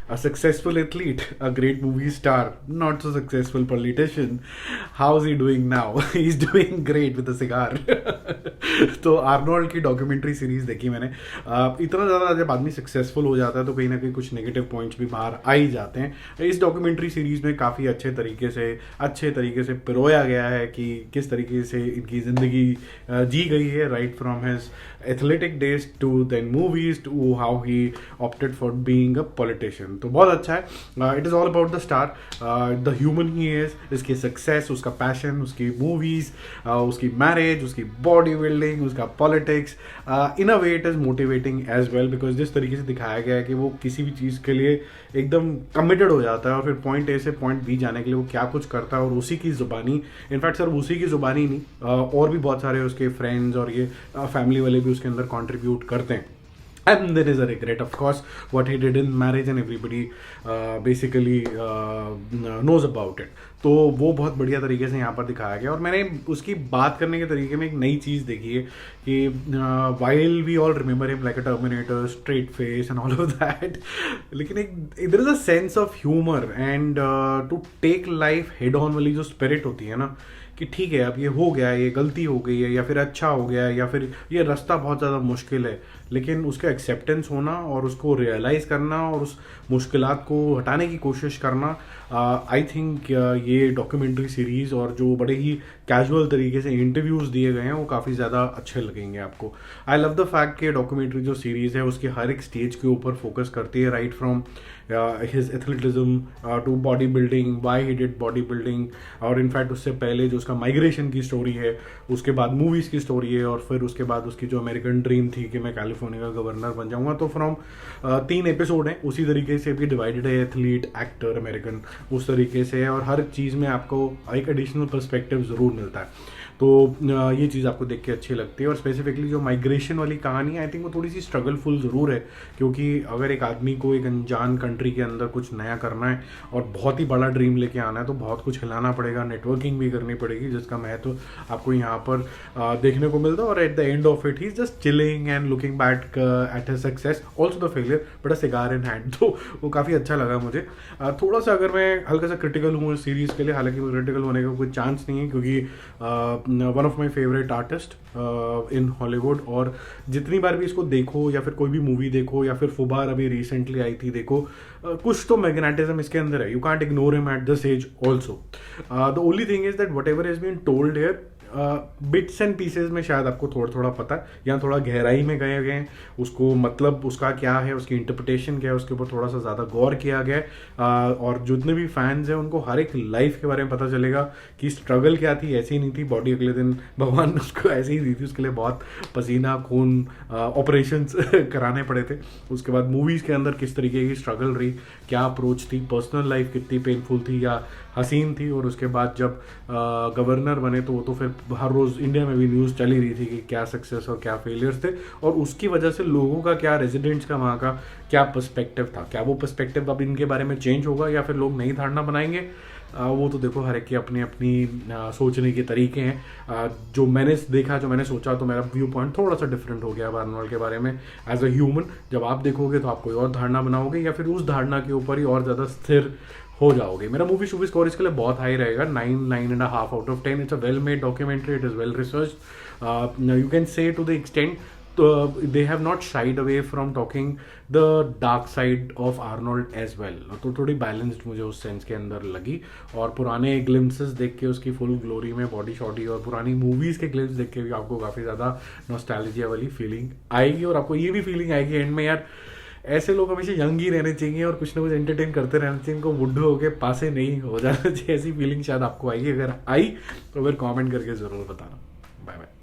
A successful athlete, a great movie star, not so successful politician. How is he doing now? He's doing great with a cigar. तो Arnold की documentary series देखी मैंने। इतना ज़्यादा जब आदमी successful हो जाता है तो कहीं ना कहीं कुछ नेगेटिव पॉइंट्स भी बाहर आ ही जाते हैं। इस डॉक्यूमेंट्री सीरीज में काफ़ी अच्छे तरीके से पिरोया गया है कि किस तरीके से इनकी ज़िंदगी जी गई है, right from his athletic days to then movies to how he opted for being a politician. तो बहुत अच्छा है। It is all about the star, the human he is, इसकी सक्सेस, उसका पैशन, उसकी मूवीज, उसकी मैरिज, उसकी बॉडी बिल्डिंग, उसका politics. In a way it is motivating as well, because जिस तरीके से दिखाया गया है कि वो किसी भी चीज़ के लिए एकदम कमिटेड हो जाता है और फिर पॉइंट ए से पॉइंट बी जाने के लिए वो क्या कुछ करता है, और उसी की ज़ुबानी, इनफैक्ट सिर्फ उसी की ज़ुबानी नहीं, और भी बहुत सारे उसके फ्रेंड्स और ये फैमिली वाले भी उसके अंदर कंट्रीब्यूट करते हैं। And there is a regret, of course, what he did in marriage, and everybody basically knows about it. तो वो बहुत बढ़िया तरीके से यहाँ पर दिखाया गया, और मैंने उसकी बात करने के तरीके में एक नई चीज़ देखी है कि while we all remember him like a Terminator, straight face and all of that, लेकिन एक there is a sense of humor and to take life head on वाली जो spirit होती है ना, कि ठीक है अब ये हो गया है, ये गलती हो गई है, या फिर अच्छा हो गया है, या फिर ये रास्ता बहुत ज़्यादा मुश्किल है, लेकिन उसका एक्सेप्टेंस होना और उसको रियलाइज़ करना और उस मुश्किलात को हटाने की कोशिश करना, आई थिंक ये डॉक्यूमेंट्री सीरीज़ और जो बड़े ही कैजुअल तरीके से इंटरव्यूज़ दिए गए हैं वो काफ़ी ज़्यादा अच्छे लगेंगे आपको। आई लव द फैक्ट कि डॉक्यूमेंट्री जो सीरीज़ है उसके हर एक स्टेज के ऊपर फोकस करती है, right from his athleticism to body building, why he did body building, और इनफैक्ट उससे पहले जो उसका माइग्रेशन की स्टोरी है, उसके बाद मूवीज़ की स्टोरी है, और फिर उसके बाद उसकी जो अमेरिकन ड्रीम थी कि मैं कैलिफोर्निया का गवर्नर बन जाऊंगा। तो फ्रॉम 3 एपिसोड हैं, उसी तरीके से भी डिवाइडेड है, एथलीट, एक्टर, अमेरिकन, उस तरीके से है, और हर चीज़ में आपको एक एडिशनल पर्सपेक्टिव ज़रूर मिलता है। तो ये चीज़ आपको देख के अच्छी लगती है। और स्पेसिफिकली जो माइग्रेशन वाली कहानी, आई थिंक वो थोड़ी सी स्ट्रगलफुल ज़रूर है, क्योंकि अगर एक आदमी को एक अनजान कंट्री के अंदर कुछ नया करना है और बहुत ही बड़ा ड्रीम लेके आना है तो बहुत कुछ हिलाना पड़ेगा, नेटवर्किंग भी करनी पड़ेगी, जिसका महत्व आपको यहाँ पर देखने को मिलता है। और at the end of it he is just chilling and looking back at his success, also the failure, but a cigar in hand. तो वो काफ़ी अच्छा लगा मुझे। थोड़ा सा अगर मैं हल्का सा क्रिटिकल हूँ इस सीरीज़ के लिए, हालांकि वो क्रिटिकल होने का कोई चांस नहीं है, क्योंकि one of my favourite artist in Hollywood, और जितनी बार भी इसको देखो या फिर कोई भी मूवी देखो या फिर फुबार अभी रिसेंटली आई थी देखो, कुछ तो मैग्नेटिज्म इसके अंदर है, you can't ignore him at this age also. The only thing is that whatever is been told here, bits and pieces में शायद आपको थोड़ा थोड़ा पता है, या थोड़ा गहराई में गए गए हैं, उसको मतलब उसका क्या है, उसकी इंटरप्रिटेशन क्या है, उसके ऊपर थोड़ा सा ज़्यादा गौर किया गया है। और जितने भी फैंस हैं उनको हर एक लाइफ के बारे में पता चलेगा कि स्ट्रगल क्या थी, ऐसी नहीं थी बॉडी, अगले दिन भगवान उसको ऐसी ही दी थी, उसके लिए बहुत पसीना खून ऑपरेशंस कराने पड़े थे। उसके बाद मूवीज़ के अंदर किस तरीके की स्ट्रगल रही, क्या अप्रोच थी, पर्सनल लाइफ कितनी पेनफुल थी या हसीन थी, और उसके बाद जब गवर्नर बने तो वो तो फिर हर रोज़ इंडिया में भी न्यूज़ चली रही थी कि क्या सक्सेस और क्या फेलियर्स थे, और उसकी वजह से लोगों का क्या, रेजिडेंट्स का वहाँ का क्या पर्सपेक्टिव था, क्या वो पर्सपेक्टिव अब इनके बारे में चेंज होगा या फिर लोग नई धारणा बनाएंगे, वो तो देखो हर एक की अपनी अपनी सोचने के तरीके हैं। जो मैंने देखा, जो मैंने सोचा, तो मेरा व्यू पॉइंट थोड़ा सा डिफरेंट हो गया आर्नोल्ड के बारे में एज अ ह्यूमन। जब आप देखोगे तो आप कोई और धारणा बनाओगे या फिर उस धारणा के ऊपर ही और ज़्यादा स्थिर हो जाओगे। मेरा मूवी शूवी स्कोर इसके लिए बहुत हाई रहेगा, 9.5 out of 10। It's a well made documentary, it is well research, you can say to the extent they have not shied away from talking the dark side of Arnold as well। तो थोड़ी balanced मुझे उस sense के अंदर लगी, और पुराने glimpses देख के उसकी फुल ग्लोरी में बॉडी शॉडी और पुरानी मूवीज़ के ग्लिम्स देख के भी आपको काफ़ी ज़्यादा नॉस्टैल्जिया वाली फीलिंग आएगी, और आपको ये भी फीलिंग आएगी एंड में, यार ऐसे लोग हमेशा यंग ही रहने चाहिए और कुछ ना कुछ एंटरटेन करते रहना चाहिए, इनको बुढ़े होके पासे नहीं हो जाना चाहिए। ऐसी फीलिंग शायद आपको आएगी, अगर आई तो फिर कमेंट करके ज़रूर बताना। Bye bye.